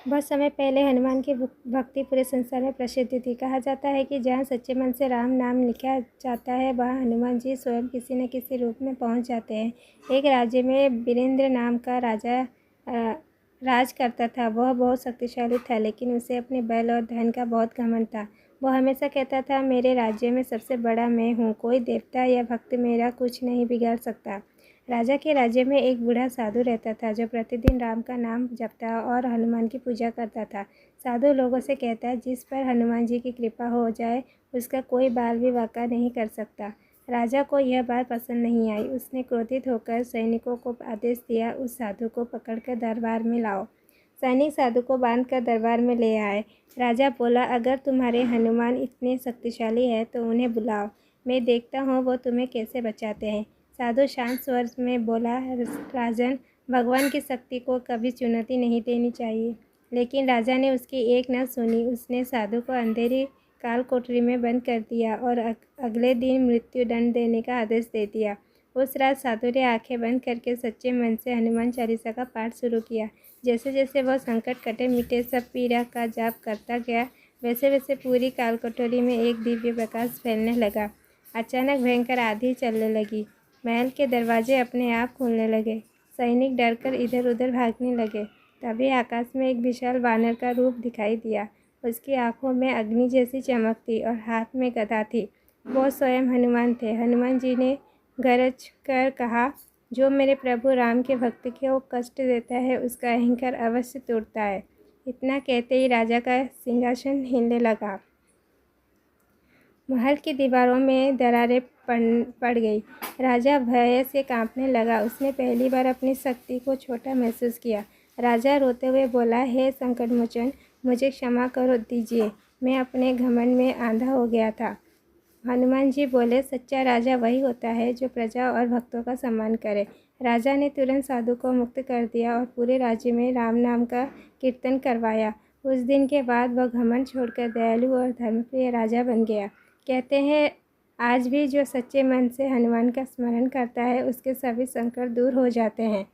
बहुत समय पहले हनुमान की भक्ति पूरे संसार में प्रसिद्ध थी। कहा जाता है कि जहाँ सच्चे मन से राम नाम लिखा जाता है वहाँ हनुमान जी स्वयं किसी न किसी रूप में पहुँच जाते हैं। एक राज्य में वीरेंद्र नाम का राजा राज करता था। वह बहुत शक्तिशाली था, लेकिन उसे अपने बल और धन का बहुत घमंड था। वह हमेशा कहता था, मेरे राज्य में सबसे बड़ा मैं हूँ, कोई देवता या भक्त मेरा कुछ नहीं बिगाड़ सकता। राजा के राज्य में एक बूढ़ा साधु रहता था जो प्रतिदिन राम का नाम जपता और हनुमान की पूजा करता था। साधु लोगों से कहता, जिस पर हनुमान जी की कृपा हो जाए उसका कोई बाल भी वाका नहीं कर सकता। राजा को यह बात पसंद नहीं आई। उसने क्रोधित होकर सैनिकों को आदेश दिया, उस साधु को पकड़कर दरबार में लाओ। सैनिक साधु को बांधकर दरबार में ले आए। राजा बोला, अगर तुम्हारे हनुमान इतने शक्तिशाली है तो उन्हें बुलाओ, मैं देखता हूँ वो तुम्हें कैसे बचाते हैं। साधु शांत स्वर में बोला, राजन, भगवान की शक्ति को कभी चुनौती नहीं देनी चाहिए। लेकिन राजा ने उसकी एक न सुनी। उसने साधु को अंधेरी काल कोठरी में बंद कर दिया और अगले दिन मृत्यु दंड देने का आदेश दे दिया। उस रात साधु ने आंखें बंद करके सच्चे मन से हनुमान चालीसा का पाठ शुरू किया। जैसे जैसे वह संकट कटे मिटे सब पीड़ा का जाप करता गया, वैसे वैसे पूरी काल कोठरी में एक दिव्य प्रकाश फैलने लगा। अचानक भयंकर आंधी चलने लगी। महल के दरवाजे अपने आप खुलने लगे। सैनिक डरकर इधर उधर भागने लगे। तभी आकाश में एक विशाल वानर का रूप दिखाई दिया। उसकी आंखों में अग्नि जैसी चमक थी और हाथ में गदा थी। वो स्वयं हनुमान थे। हनुमान जी ने गरज कर कहा, जो मेरे प्रभु राम के भक्त को कष्ट देता है उसका अहंकार अवश्य टूटता है। इतना कहते ही राजा का सिंहासन हिलने लगा। महल की दीवारों में दरारें पड़ गई। राजा भय से कांपने लगा। उसने पहली बार अपनी शक्ति को छोटा महसूस किया। राजा रोते हुए बोला, हे संकटमोचन, मुझे क्षमा कर दीजिए, मैं अपने घमंड में आंधा हो गया था। हनुमान जी बोले, सच्चा राजा वही होता है जो प्रजा और भक्तों का सम्मान करे। राजा ने तुरंत साधु को मुक्त कर दिया और पूरे राज्य में राम नाम का कीर्तन करवाया। उस दिन के बाद वह घमंड छोड़कर दयालु और धर्मप्रिय राजा बन गया। कहते हैं, आज भी जो सच्चे मन से हनुमान का स्मरण करता है उसके सभी संकट दूर हो जाते हैं।